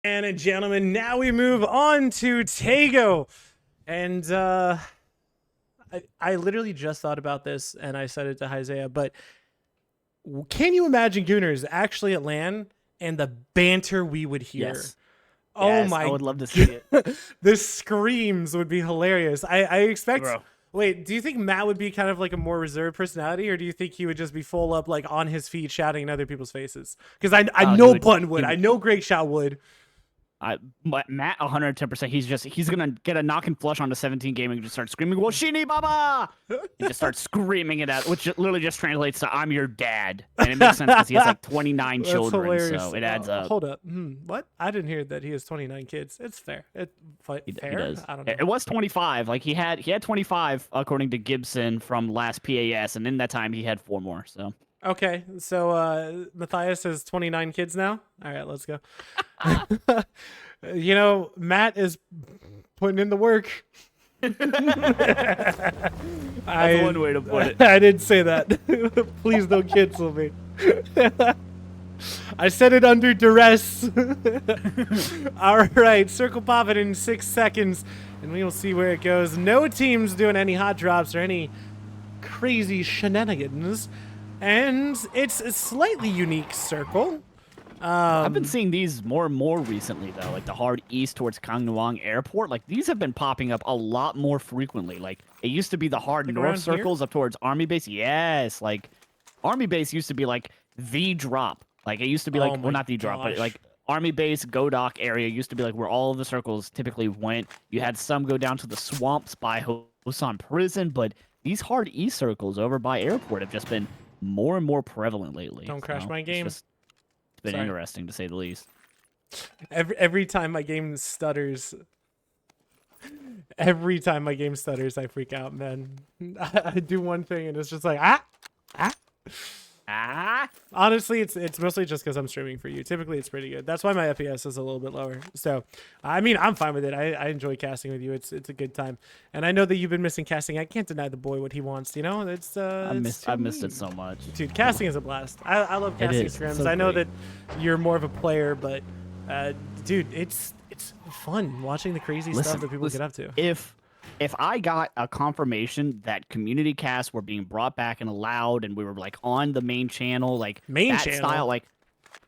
And gentlemen, now we move on to Tago. And I literally just thought about this and I said it to Isaiah, but can you imagine Gooners actually at LAN and the banter we would hear? Yes. Oh yes, my! I would love to see it. The screams would be hilarious. I expect. Bro. Wait, do you think Matt would be kind of like a more reserved personality, or do you think he would just be full up like on his feet shouting in other people's faces? Because I know Button would. I know Great Shot would. Matt 110%. He's gonna get a knock and flush on the 17 game and just start screaming, "Washini Baba!" He just starts screaming it out, which literally just translates to "I'm your dad," and it makes sense because he has like 29 That's children, hilarious. so it adds up. Hold up, what? I didn't hear that he has 29 kids. It's fair. Fair? He does. I don't know. It was 25. Like he had 25 according to Gibson from last PAS, and in that time he had 4 more. So. Okay, so Matthias has 29 kids now. All right, let's go. You know, Matt is putting in the work. That's one way to put it. I didn't say that. Please don't cancel me. I said it under duress. All right, circle pop it in 6 seconds, and we will see where it goes. No teams doing any hot drops or any crazy shenanigans. And it's a slightly unique circle. I've been seeing these more and more recently, though, like the hard east towards Gangneung Airport. Like, these have been popping up a lot more frequently. Like, it used to be the hard north circles up towards Army Base. Yes, like, Army Base used to be, like, the drop. Like, it used to be, like, well, not the drop, but, like, Army Base, Godok area used to be, like, where all of the circles typically went. You had some go down to the swamps by Hosan Prison, but these hard east circles over by Airport have just been more and more prevalent lately. Don't crash my game. It's been interesting, to say the least. Every time my game stutters, I freak out, man. I do one thing and it's just like Honestly, it's mostly just because I'm streaming for you. Typically, it's pretty good. That's why my FPS is a little bit lower. So, I mean, I'm fine with it. I enjoy casting with you. It's a good time. And I know that you've been missing casting. I can't deny the boy what he wants. You know, I've missed it so much. Dude, casting is a blast. I love casting scrims. So I know that you're more of a player, but dude, it's fun watching the crazy stuff that people get up to. If I got a confirmation that community casts were being brought back and allowed, and we were like on the main channel, like style, like,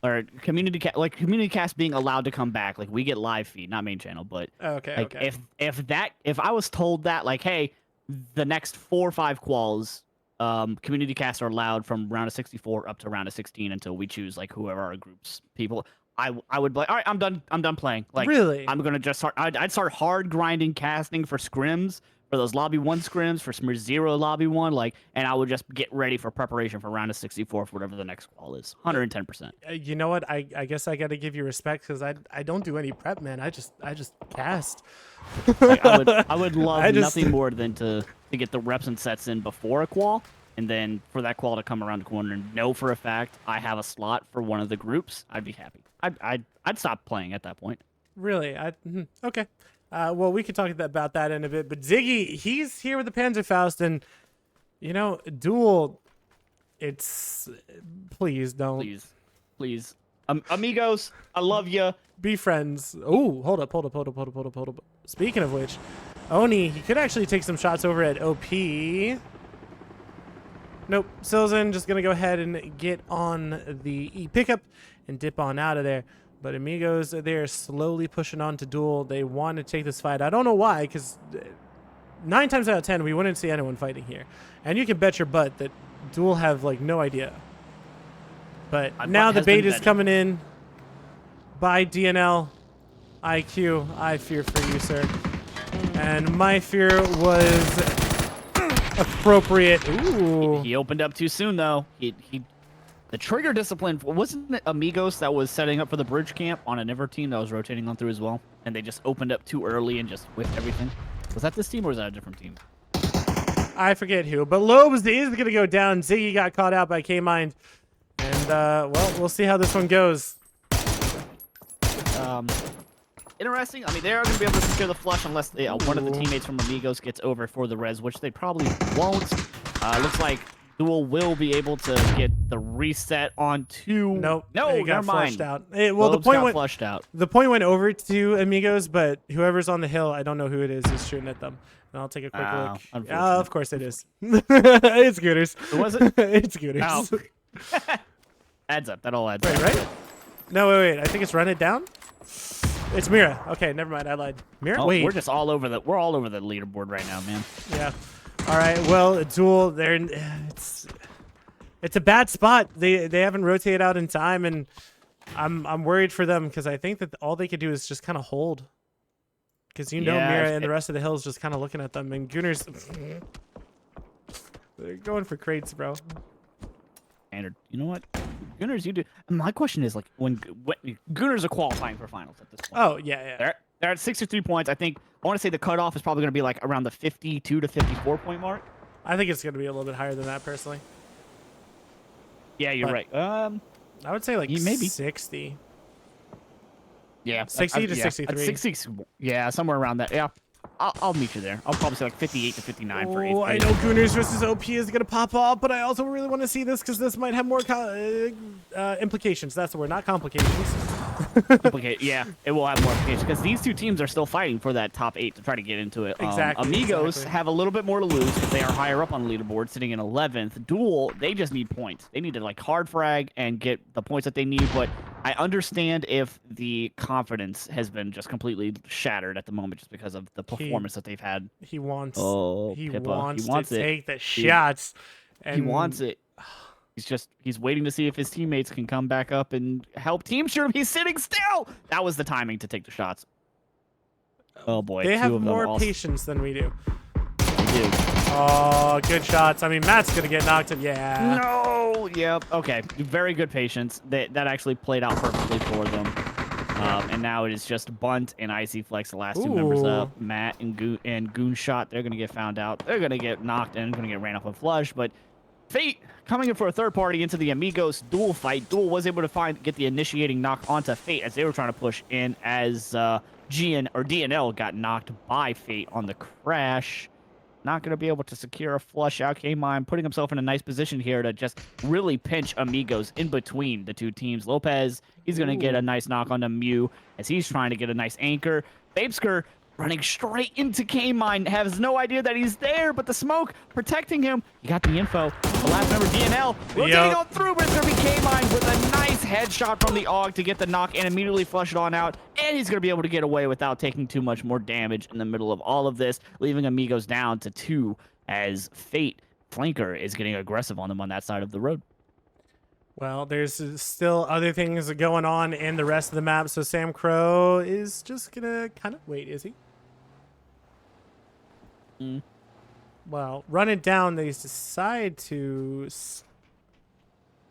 or community cast being allowed to come back, like we get live feed, not main channel, but okay. If I was told that, like, hey, the next 4 or 5 quals, community casts are allowed from round of 64 up to round of 16 until we choose like whoever our group's people. I would be like, all right, I'm done playing. Like, really? I'm gonna just start. I'd start hard grinding casting for scrims, for those lobby 1 scrims, for Smear 0 lobby 1, like, and I would just get ready for preparation for round of 64 for whatever the next qual is. 110%. You know what? I guess I gotta give you respect because I don't do any prep, man. I just cast. Like, I would love nothing more than to get the reps and sets in before a qual. And then for that qual to come around the corner and know for a fact I have a slot for one of the groups, I'd be happy. I'd stop playing at that point. Really? Okay. Well, we could talk about that in a bit. But Ziggy, he's here with the Panzerfaust, and you know, Duel. It's please don't. Please, amigos, I love you. Be friends. Oh, hold up. Speaking of which, Oni, he could actually take some shots over at OP. Nope, Silzen just gonna go ahead and get on the E pickup and dip on out of there. But Amigos, they're slowly pushing on to Duel. They want to take this fight. I don't know why, because 9 times out of 10, we wouldn't see anyone fighting here. And you can bet your butt that Duel have, like, no idea. But now the bait is coming in by DNL. IQ, I fear for you, sir. And my fear was appropriate. Ooh. He opened up too soon, though. The trigger discipline, wasn't it Amigos that was setting up for the bridge camp on a Never team that was rotating on through as well? And they just opened up too early and just whiffed everything? Was that this team or was that a different team? I forget who. But Lobes is going to go down. Ziggy got caught out by K-Mind. And, well, we'll see how this one goes. Interesting. I mean, they are going to be able to secure the flush unless one of the teammates from Amigos gets over for the res, which they probably won't. Looks like Duel will be able to get the reset on 2. Nope. No, it got never mind. flushed out. Well, the Lobes point got went flushed out. The point went over to Amigos, but whoever's on the hill, I don't know who it is shooting at them. And I'll take a quick look. Of course it is. It's Gooters. Who was it? It's Gooters. Oh. Adds up. That all adds up. Right? No, wait. I think it's Run It Down. It's Mira. Okay, never mind. I lied. Mira? Oh, wait. we're all over the leaderboard right now, man. Yeah. All right. Well, Duel. It's a bad spot. They haven't rotated out in time, and I'm worried for them because I think that all they could do is just kind of hold. Because Mira and the rest of the hills just kind of looking at them, and Gooners. They're going for crates, bro. Standard. You know what? Gooners, you do. My question is, like, when Gooners are qualifying for finals at this point. Oh, yeah. They're at 63 points. I want to say the cutoff is probably going to be, like, around the 52 to 54 point mark. I think it's going to be a little bit higher than that, personally. Yeah, you're right. I would say, like, maybe 60. Yeah. 60 to 63. 60, yeah, somewhere around that. Yeah. I'll meet you there. I'll probably say like 58 to 59 for 8th. Oh, I know Gooners versus OP is going to pop off, but I also really want to see this because this might have more implications. That's the word, not complications. Yeah, it will have more implications because these two teams are still fighting for that top 8 to try to get into it. Amigos have a little bit more to lose because they are higher up on the leaderboard, sitting in 11th. Duel, they just need points. They need to like hard frag and get the points that they need, but I understand if the confidence has been just completely shattered at the moment just because of the performance that they've had. He wants Pippa. He wants to take the shots. And he wants it. He's waiting to see if his teammates can come back up and help Team Sherm. He's sitting still. That was the timing to take the shots. Oh boy. They have more patience than we do. They do. Oh, good shots. I mean, Matt's going to get knocked. Yeah. No. Yep. Okay. Very good patience. That actually played out perfectly for them. And now it is just Bunt and Icy Flex, the last two members up. Matt and Goon Shot, they're going to get found out. They're going to get knocked and going to get ran off a flush. But Fate coming in for a third party into the Amigos Duel fight. Duel was able to get the initiating knock onto Fate as they were trying to push in as DNL got knocked by Fate on the crash. Not going to be able to secure a flush out. K-Mine putting himself in a nice position here to just really pinch Amigos in between the two teams. Lopez, he's going to get a nice knock on the Mew as he's trying to get a nice anchor. Babesker running straight into K-Mine, has no idea that he's there, but the smoke protecting him. You got the info. The last member, DNL, rotating on through, but it's going to be K-Mine with a nice headshot from the AUG to get the knock and immediately flush it on out. And he's going to be able to get away without taking too much more damage in the middle of all of this, leaving Amigos down to 2 as Fate Flanker is getting aggressive on them on that side of the road. Well, there's still other things going on in the rest of the map, so Sam Crow is just going to kind of wait, is he? Well, Run It Down, they decide to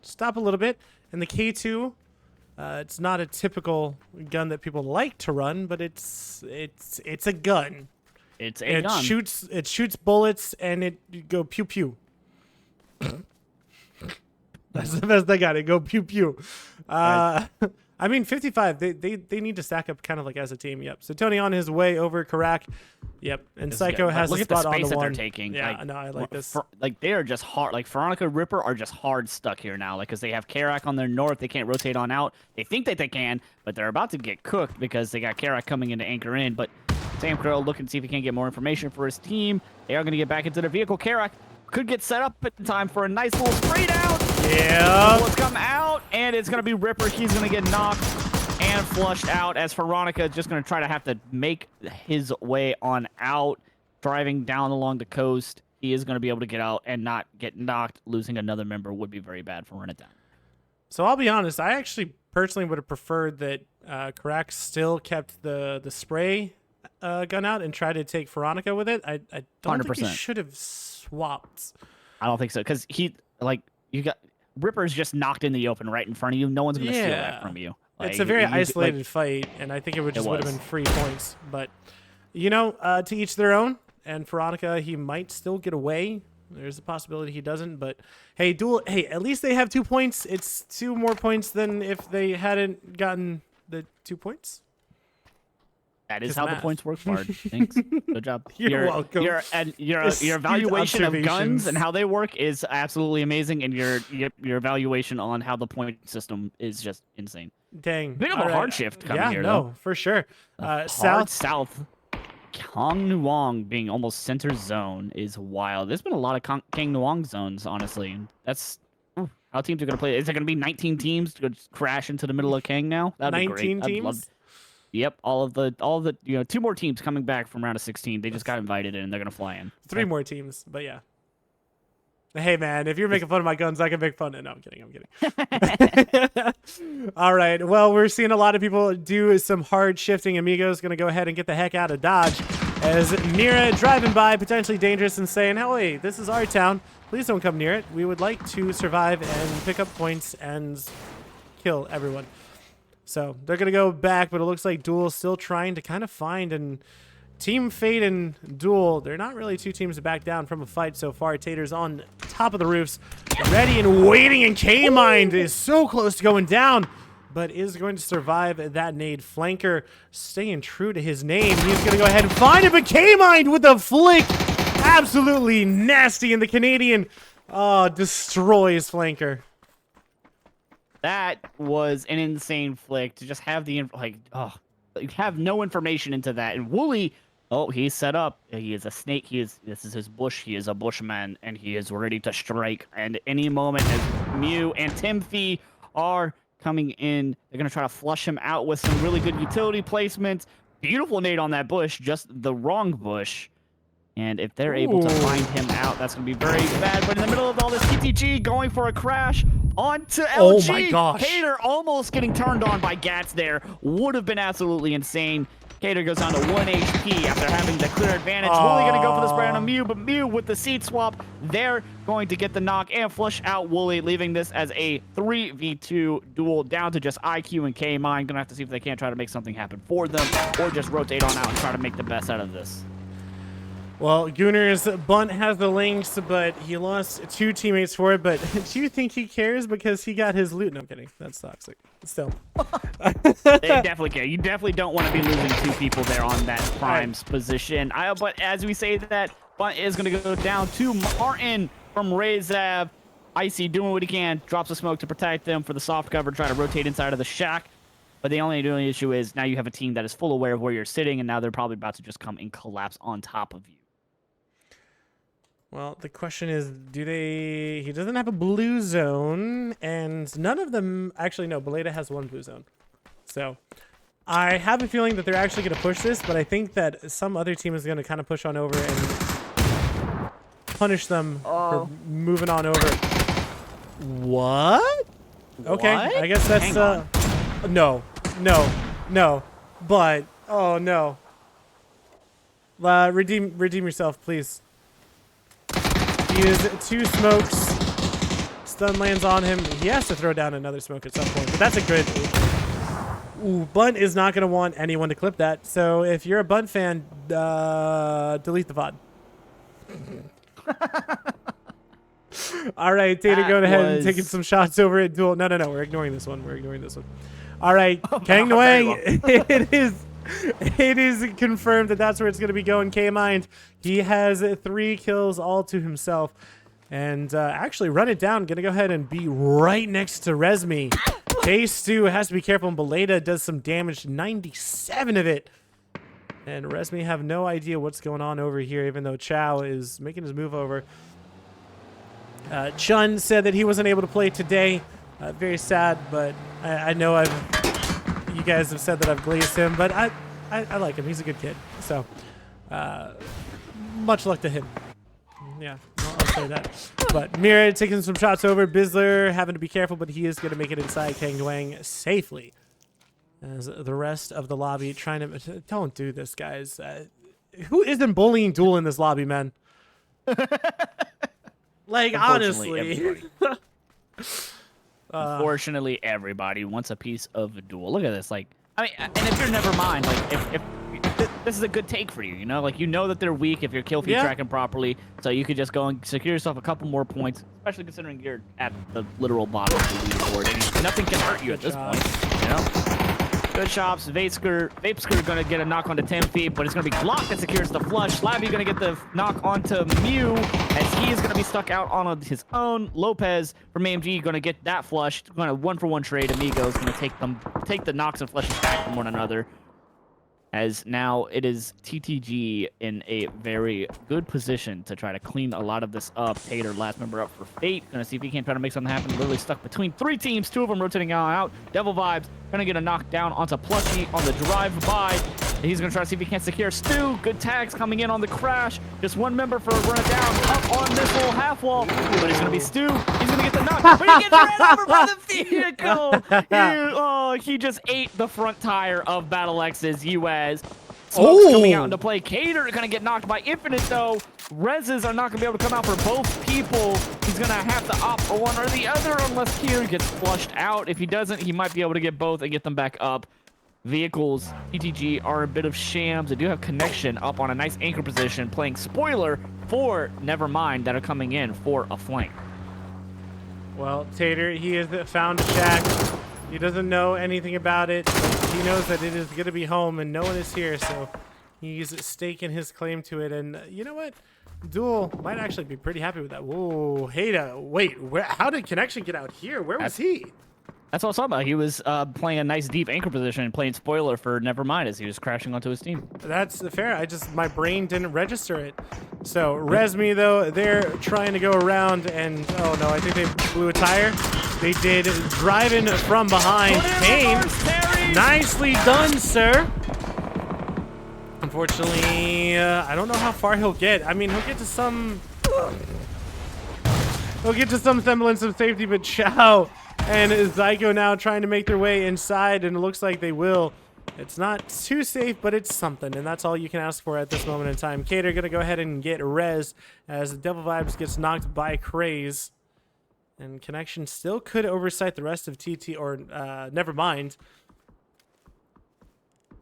stop a little bit. And the K2, it's not a typical gun that people like to run, but it's a gun. It's a gun. It shoots bullets, and you go pew pew. That's the best I got. It go pew pew. I mean, 55. They need to stack up kind of like as a team. Yep. So Tony on his way over Karak. Yep. And Psycho has a spot on the one. Look at the space that they're taking. Yeah, like, no, I like this. Like they are just hard. Like Veronica Ripper are just hard stuck here now. Like because they have Karak on their north, they can't rotate on out. They think that they can, but they're about to get cooked because they got Karak coming in to anchor in. But Sam Crow looking to see if he can get more information for his team. They are going to get back into their vehicle. Karak could get set up in time for a nice little spray down. Yeah. Bullets come out, and it's going to be Ripper. He's going to get knocked and flushed out as Veronica just going to try to have to make his way on out. Driving down along the coast, he is going to be able to get out and not get knocked. Losing another member would be very bad for Run It Down. So I'll be honest, I actually personally would have preferred that Karak still kept the spray gun out and tried to take Veronica with it. I don't 100%. think he should have swapped. I don't think so, because you got Ripper's just knocked in the open right in front of you. No one's going to steal that from you. It's a very isolated fight, and I think it would have been free points. But, to each their own. And Veronica, he might still get away. There's a possibility he doesn't. But, hey, Duel, at least they have 2 points. It's 2 more points than if they hadn't gotten the 2 points. That is Just how the math. points work, Bard. Thanks. Good job. You're welcome. Your Astute evaluation of guns observations. and how they work is absolutely amazing, and your evaluation on how the point system is just insane. Dang. Bit of a hard shift coming yeah, here, no, though. for sure. Hard South. south. Kang Nuang being almost center zone is wild. There's been a lot of Kang Nuang zones, honestly. That's how teams are going to play. Is there going to be 19 teams to just crash into the middle of Kang now? That'd be great. 19 teams? Yep, all of the 2 more teams coming back from round of 16. They just got invited in and they're going to fly in. 3 more teams, but yeah. Hey, man, if you're making fun of my guns, I can make fun of... No, I'm kidding. All right. Well, we're seeing a lot of people do some hard shifting. Amigo's going to go ahead and get the heck out of Dodge as Mira driving by, potentially dangerous, and saying, "Oh, wait, this is our town. Please don't come near it. We would like to survive and pick up points and kill everyone." So they're going to go back, but it looks like Duel's still trying to kind of find and... Team Fate and Duel, they're not really 2 teams to back down from a fight so far. Tater's on top of the roofs, ready and waiting, and K-Mind is so close to going down, but is going to survive that nade. Flanker staying true to his name. He's going to go ahead and find it, but K-Mind with the flick, absolutely nasty, and the Canadian destroys Flanker. That was an insane flick to just have you have no information into that. And Wooly, he's set up. He is a snake. This is his bush. He is a bushman, and he is ready to strike. And any moment as Mew and Timothy are coming in, they're going to try to flush him out with some really good utility placements. Beautiful nade on that bush, just the wrong bush. And if they're able to find him out, that's going to be very bad. But in the middle of all this, TTG going for a crash onto LG. Oh my gosh. Cater almost getting turned on by Gats there. Would have been absolutely insane. Cater goes down to 1 HP after having the clear advantage. Wooly going to go for the spray on a Mew, but Mew with the seat swap, they're going to get the knock and flush out Wooly, leaving this as a 3v2 duel down to just IQ and K-Mind. Going to have to see if they can't try to make something happen for them or just rotate on out and try to make the best out of this. Well, Gunner's bunt has the links, but he lost 2 teammates for it. But do you think he cares because he got his loot? No, I'm kidding. That's toxic. Still. They definitely care. You definitely don't want to be losing 2 people there on that Prime's position. But as we say that, bunt is going to go down to Martin from Razav. Icy doing what he can. Drops a smoke to protect them for the soft cover. Try to rotate inside of the shack. But the only issue is now you have a team that is full aware of where you're sitting, and now they're probably about to just come and collapse on top of you. Well, the question is, he doesn't have a blue zone, and none of them, actually, no, Beleda has 1 blue zone. So, I have a feeling that they're actually going to push this, but I think that some other team is going to kind of push on over and punish them for moving on over. What? Okay, I guess that's, no, but, oh no. Redeem yourself, please. He is 2 smokes. Stun lands on him. He has to throw down another smoke at some point, but that's a good... Ooh, Bunt is not going to want anyone to clip that. So if you're a Bunt fan, delete the VOD. All right, Tater, go ahead and taking some shots over at Duel. No, we're ignoring this one. All right, Kang Nuang, it is confirmed that that's where it's going to be going. K-Mind, he has 3 kills all to himself. And actually, run it down. Going to go ahead and be right next to Resmi. K-Stu has to be careful, and Beleda does some damage, 97 of it. And Resmi have no idea what's going on over here, even though Chow is making his move over. Chun said that he wasn't able to play today. Very sad, but I know you guys have said that I've glazed him, but I like him. He's a good kid. So, much luck to him. Yeah, I'll say that. But Mira taking some shots over. Bizzler having to be careful, but he is going to make it inside Kang Nuang safely. As the rest of the lobby trying to... Don't do this, guys. Who isn't bullying Duel in this lobby, man? Like, honestly. Unfortunately, everybody wants a piece of a Duel. Look at this. Like, I mean, and if you're never mind, like, if this is a good take for you, you know? Like, you know that they're weak if you're kill feed tracking properly, so you could just go and secure yourself a couple more points, especially considering you're at the literal bottom of the leaderboard, and nothing can hurt you at this point, you know? Good shots. Vapsker gonna get a knock onto 10 feet, but it's gonna be Glock that secures the flush. Slabby gonna get the knock onto Mew, as he is gonna be stuck out on his own. Lopez from AMG gonna get that flush. Gonna 1-for-1 trade. Amigos gonna take the knocks and flushes back from one another. As now it is TTG in a very good position to try to clean a lot of this up. Tater, last member up for Fate. Gonna see if he can try to make something happen. Literally stuck between 3 teams, 2 of them rotating out. Devil Vibes gonna get a knockdown onto Plushie on the drive-by. He's gonna try to see if he can't secure Stu. Good tags coming in on the crash. Just 1 member for a run it down up on this little half wall. But it's gonna be Stu. He's gonna get the knock, but he gets ran over by the vehicle. He just ate the front tire of Battle X's US. Smoke's coming out into play. Cater gonna get knocked by Infinite though. Reses are not gonna be able to come out for both people. He's gonna have to opt for one or the other unless Kier gets flushed out. If he doesn't, he might be able to get both and get them back up. Vehicles, TTG are a bit of shams. They do have connection up on a nice anchor position, playing spoiler for Nevermind that are coming in for a flank. Well, Tater, he has found a shack. He doesn't know anything about it. He knows that it is going to be home and no one is here, so he's staking his claim to it. And you know what? Duel might actually be pretty happy with that. Whoa, Hada, wait, how did Connection get out here? Where was he? That's what I was talking about. He was playing a nice deep anchor position and playing spoiler for Nevermind as he was crashing onto his team. That's fair. My brain didn't register it. So, Resme, though, they're trying to go around and, oh no, I think they blew a tire. They did. Driving from behind. Kane, nicely done, sir. Unfortunately, I don't know how far he'll get. I mean, he'll get to some semblance of safety, but Chow and Zyko now trying to make their way inside, and it looks like they will. It's not too safe, but it's something, and that's all you can ask for at this moment in time. Cater gonna go ahead and get res as the Devil Vibes gets knocked by Craze, and Connection still could oversight the rest of TT, or Nevermind.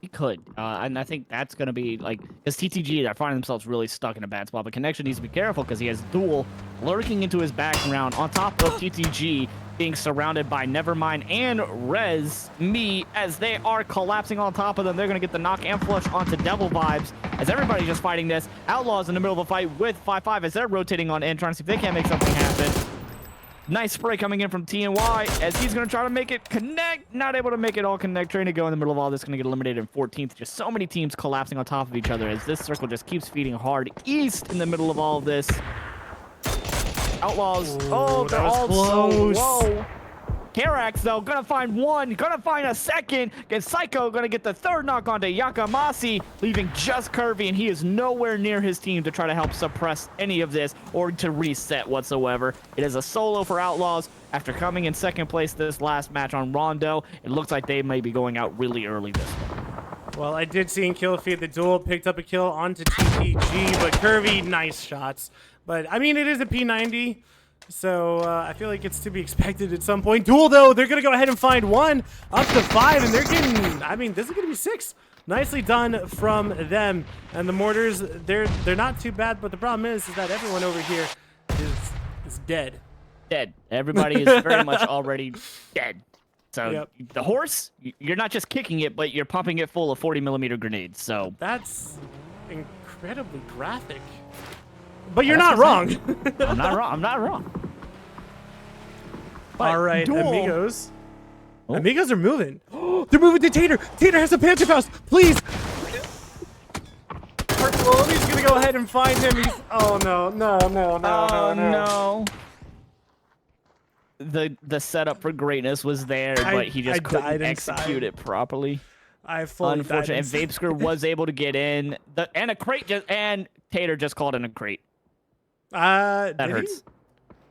He could, and I think that's going to be, like, because TTG, they're finding themselves really stuck in a bad spot, but Connection needs to be careful because he has Duel lurking into his background on top of TTG being surrounded by Nevermind and Me as they are collapsing on top of them. They're going to get the knock and flush onto Devil Vibes as everybody's just fighting this. Outlaws in the middle of a fight with 5-5 as they're rotating on in, trying to see if they can't make something happen. Nice spray coming in from TNY as he's going to try to make it connect. Not able to make it all connect. Trying to go in the middle of all this. Going to get eliminated in 14th. Just so many teams collapsing on top of each other as this circle just keeps feeding hard east in the middle of all of this. Outlaws. Oh, they're all so low. Karax, though, gonna find one, gonna find a second. And Psycho gonna get the third knock onto Yakamasi, leaving just Curvy, and he is nowhere near his team to try to help suppress any of this or to reset whatsoever. It is a solo for Outlaws. After coming in second place this last match on Rondo, it looks like they may be going out really early this one. Well, I did see in kill feed the Duel picked up a kill onto TTG, but Curvy, nice shots. But, I mean, it is a P90. So, I feel like it's to be expected at some point. Duel, though, they're going to go ahead and find one up to 5, and they're getting, I mean, this is going to be 6. Nicely done from them. And the Mortars, they're not too bad, but the problem is that everyone over here is dead. Dead. Everybody is very much already dead. So, the horse, you're not just kicking it, but you're pumping it full of 40mm grenades, so. That's incredibly graphic. But you're not wrong. I'm not wrong. I'm not wrong. All right, Duel. Amigos. Oh. Amigos are moving. They're moving to Tater. Tater has a Panzerfaust. Please. Bartolome's going to go ahead and find him. Oh, no. The setup for greatness was there, but he just couldn't execute it properly. I fully Unfortunately, and Vapsker was able to get in. And a crate and Tater just called in a crate. That hurts.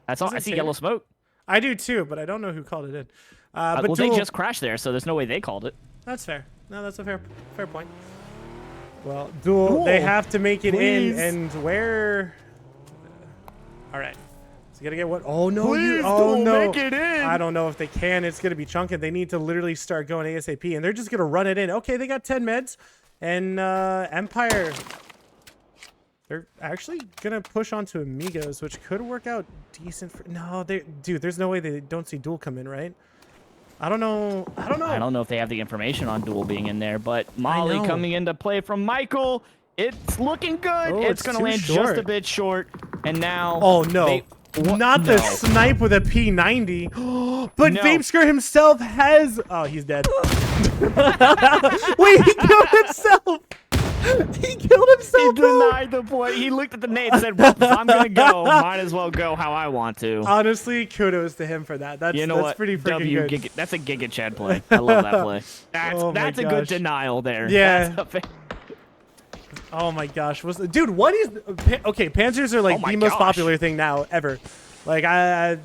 That's all. I see yellow smoke. I do too, but I don't know who called it in. But well, they just crashed there, so there's no way they called it. That's fair. No, that's a fair point. Well, Duel, they have to make it in, and where? All right. So you gotta get what? Oh no! Duel, make it in. I don't know if they can. It's gonna be chunking. They need to literally start going ASAP, and they're just gonna run it in. Okay, they got 10 meds, and Empire. They're actually gonna push onto Amigos, which could work out decent for. No, dude, there's no way they don't see Duel come in, right? I don't know. I don't know if they have the information on Duel being in there, but Molly know. coming into play from Michael. It's looking good. Oh, it's going to land short. just a bit short. And now... Oh, no. Not the snipe with a P90. But No. Vapeskir himself has... Oh, he's dead. Wait, he killed himself. He killed himself. He denied the point. He looked at the name and said, well, if I'm going to go, might as well go how I want to. Honestly, kudos to him for that. That's, You know that's what? pretty freaking good. That's a Giga Chad play. I love that play. Oh my That's a good gosh. denial there. Yeah. That's a Oh my gosh, dude, what is okay, Panzers are like Oh my the most gosh. popular thing now ever. Like I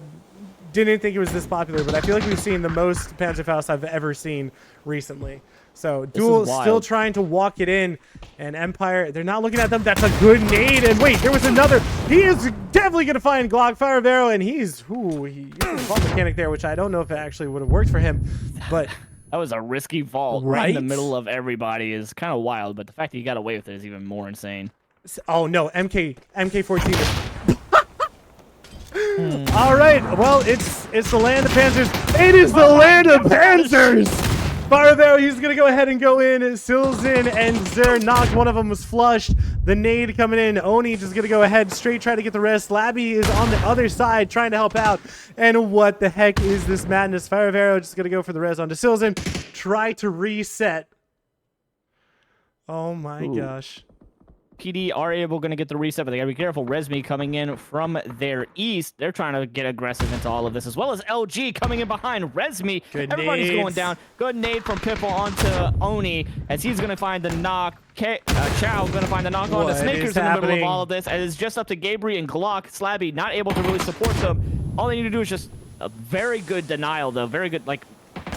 didn't think it was this popular, but I feel like we've seen the most Panzerfaust I've ever seen recently. So Duel still trying to walk it in, and Empire, they're not looking at them. That's a good nade. And wait, there was another. He is definitely gonna find Glock Fire of Arrow, and he's a vault mechanic there, which I don't know if it actually would have worked for him, but That was a risky vault right in the middle of everybody is kind of wild, but the fact that he got away with it is even more insane. Oh no, MK14 is... All right, well, it's the land of Panzers. It is the land of Panzers! Fire of Arrow, he's gonna go ahead and go in. Silzen and Zer knocked. One of them was flushed. The nade coming in. Oni just gonna go ahead, straight try to get the rest. Labby is on the other side trying to help out. And what the heck is this madness? Fire of Arrow just gonna go for the res onto Silzen. Try to reset. Oh my gosh. PD are going to get the reset, but they got to be careful. Resmi coming in from their east. They're trying to get aggressive into all of this, as well as LG coming in behind Resmi. Good Everybody's nades. going down. Good nade from Pipple onto Oni, as he's going to find the knock. Chow going to find the knock on the Snakers in the middle of all of this, and it's just up to Gabriel and Glock. Slabby not able to really support them. All they need to do is just a very good denial, though. Very good, like,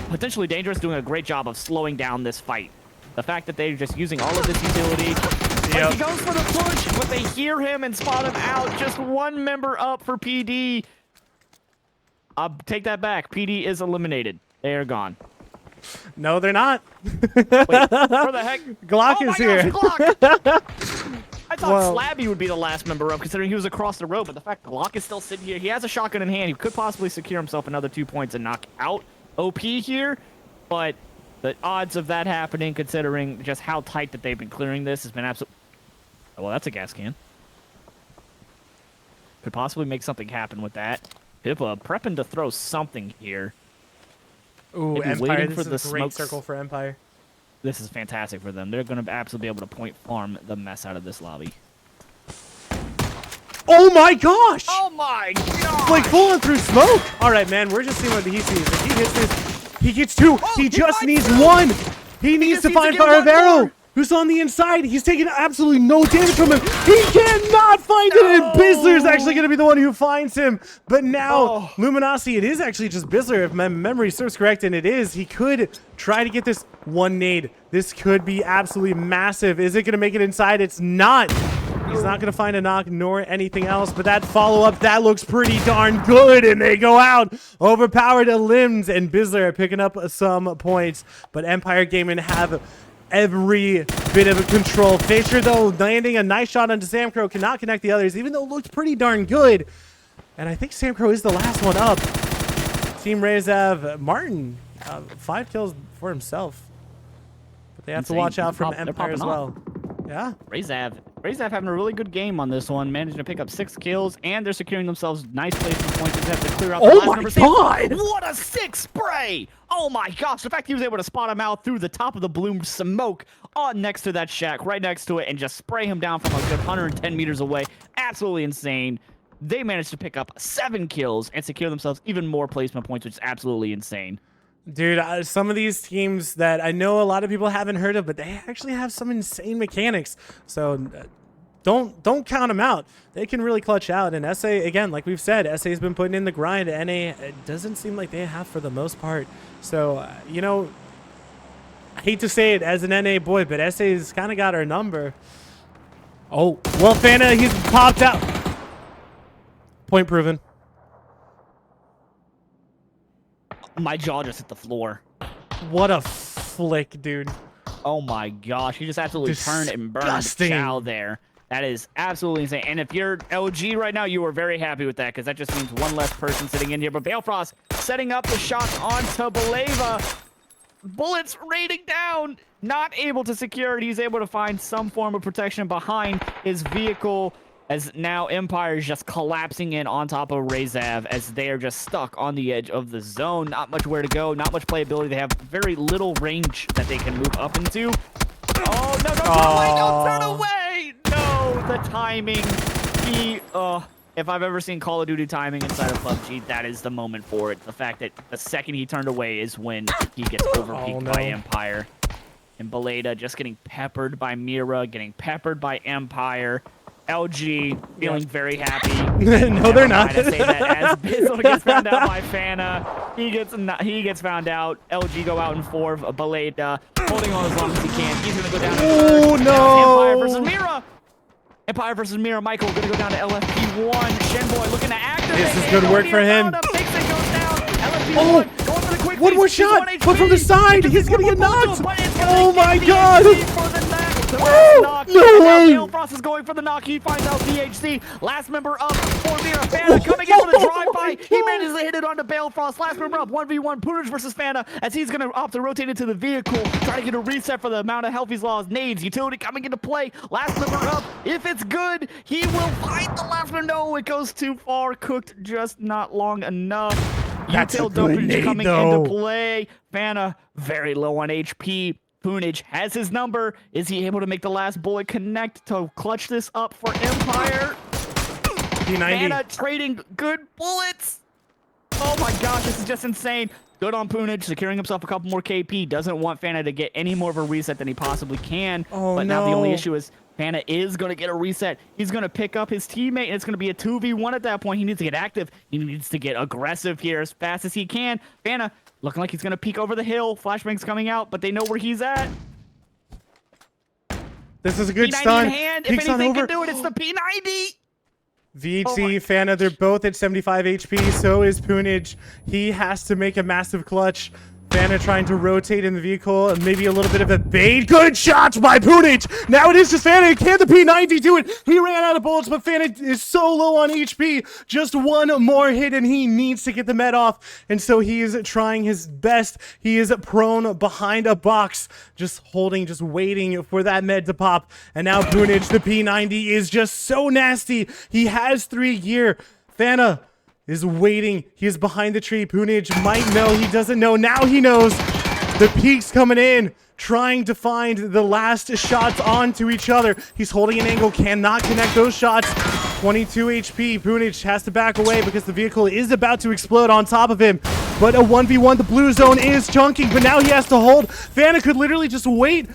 potentially dangerous, doing a great job of slowing down this fight. The fact that they're just using all of this utility. Like he goes for the push, but they hear him and spot him out. Just one member up for PD. I'll take that back. PD is eliminated. They are gone. No, they're not. Wait, where the heck? Glock is here. Glock. I thought Slabby would be the last member up, considering he was across the road, but the fact Glock is still sitting here, he has a shotgun in hand. He could possibly secure himself another 2 points and knock out OP here, but the odds of that happening, considering just how tight that they've been clearing this, has been absolute. Oh, well, that's a gas can. Could possibly make something happen with that. Pippa prepping to throw something here. Ooh, Maybe Empire, waiting this for is the a great smokes. circle for Empire. This is fantastic for them. They're going to absolutely be able to point farm the mess out of this lobby. Oh my gosh! Oh my god! Like pulling through smoke! Alright, man, we're just seeing what he sees. If he hits this, he gets two. He just needs one! He needs to find Fire of Arrow! Who's on the inside? He's taking absolutely no damage from him. He cannot find it, and Bizzler's actually going to be the one who finds him. But now, Luminosity, it is actually just Bizzler, if my memory serves correct, and it is. He could try to get this one nade. This could be absolutely massive. Is it going to make it inside? It's not. He's not going to find a knock nor anything else, but that follow-up, that looks pretty darn good, and they go out. Overpowered limbs, and Bizzler are picking up some points, but Empire Gaming have every bit of control. Fisher, though, landing a nice shot onto Sam Crow, cannot connect the others, even though it looked pretty darn good. And I think Sam Crow is the last one up. Team Rays have Martin, 5 kills for himself. But they have to watch out from Empire as well. Yeah. Razav having a really good game on this one, managing to pick up 6 kills, and they're securing themselves nice placement points. They have to clear out the last number 6. God! What a 6 spray! Oh my gosh, the fact he was able to spot him out through the top of the bloom smoke on next to that shack, right next to it, and just spray him down from a good 110 meters away. Absolutely insane. They managed to pick up 7 kills and secure themselves even more placement points, which is absolutely insane. Dude, some of these teams that I know a lot of people haven't heard of, but they actually have some insane mechanics. So don't count them out. They can really clutch out. And SA, again, like we've said, SA's been putting in the grind. NA, it doesn't seem like they have for the most part. So, you know, I hate to say it as an NA boy, but SA's kind of got our number. Oh, well, Fanta, he's popped out. Point proven. My jaw just hit the floor. What a flick, dude. Oh my gosh, he just absolutely turned and burned Chow there. That is absolutely insane. And if you're LG right now, you are very happy with that because that just means one less person sitting in here. But Balefrost setting up the shots onto Beleva. Bullets raining down. Not able to secure it. He's able to find some form of protection behind his vehicle as now Empire is just collapsing in on top of Rezav as they are just stuck on the edge of the zone. Not much where to go. Not much playability. They have very little range that they can move up into. Oh, no, don't turn away. No, the timing. If I've ever seen Call of Duty timing inside of PUBG, that is the moment for it. The fact that the second he turned away is when he gets overpeaked by Empire. And Beleda just getting peppered by Mira, getting peppered by Empire. LG feeling very happy. No, they're not. I say that as Bizzle gets found out by Fana. He gets found out. LG go out in 4. Beleda holding on as long as he can. He's gonna go down. Oh no! Empire versus Mira. Empire versus Mira. Michael gonna go down to LFP1. Shenboy looking to activate. This is good work for him. Oh, one more shot, but from the side, he's gonna get knocked. Oh my god! No way! Balefrost is going for the knock. He finds out VHC. Last member up for Mira. Fana coming in for the drive-by. He manages to hit it onto Balefrost. Last member up. 1v1 Poonage versus Fana as he's going to opt to rotate into the vehicle. Try to get a reset for the amount of health he's lost. Nades, utility coming into play. Last member up. If it's good, he will find the last member. No, it goes too far. Cooked just not long enough. That's a Util grenade, coming though. into play. Fana very low on HP. Poonage has his number. Is he able to make the last bullet connect to clutch this up for Empire? P90. Fana trading good bullets. Oh my gosh, this is just insane. Good on Poonage, securing himself a couple more KP. Doesn't want Fana to get any more of a reset than he possibly can. Oh, but now the only no. issue is Fana is going to get a reset. He's going to pick up his teammate, and it's going to be a 2v1 at that point. He needs to get active. He needs to get aggressive here as fast as he can. Fana looking like he's going to peek over the hill. Flashbang's coming out, but they know where he's at. This is a good P90 stun. in hand. If Peeks on anything over. can do it, it's the P90. VHC, Fana, they're both at 75 HP. So is Poonage. He has to make a massive clutch. Fana trying to rotate in the vehicle and maybe a little bit of a bait. Good shots by Poonage. Now it is just Fana. Can the P90 do it? He ran out of bullets, but Fana is so low on HP. Just one more hit and he needs to get the med off. And so he is trying his best. He is prone behind a box, just holding, just waiting for that med to pop. And now Poonage, the P90 is just so nasty. He has 3 gear. Fana is waiting. He is behind the tree. Poonage might know. He doesn't know. Now he knows. The peaks coming in, trying to find the last shots onto each other. He's holding an angle, cannot connect those shots. 22 HP. Poonage has to back away because the vehicle is about to explode on top of him. But a 1v1, the blue zone is chunking, but now he has to hold. Fana could literally just wait.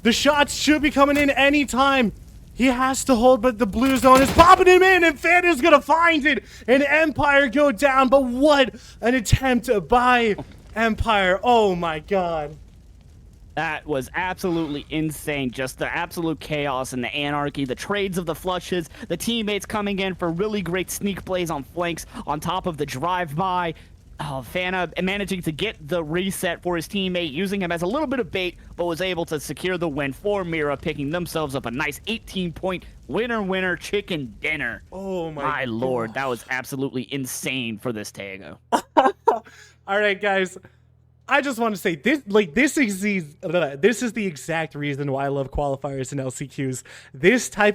The shots should be coming in anytime. He has to hold, but the blue zone is popping him in, and Fana's gonna find it, and Empire go down. But what an attempt by Empire. Oh my god. That was absolutely insane. Just the absolute chaos and the anarchy, the trades of the flushes, the teammates coming in for really great sneak plays on flanks on top of the drive-by. Oh, Fana managing to get the reset for his teammate, using him as a little bit of bait, but was able to secure the win for Mira, picking themselves up a nice 18-point winner chicken dinner. Oh my lord, that was absolutely insane for this Tego. All right, guys. I just want to say this is the exact reason why I love qualifiers and LCQs. This type of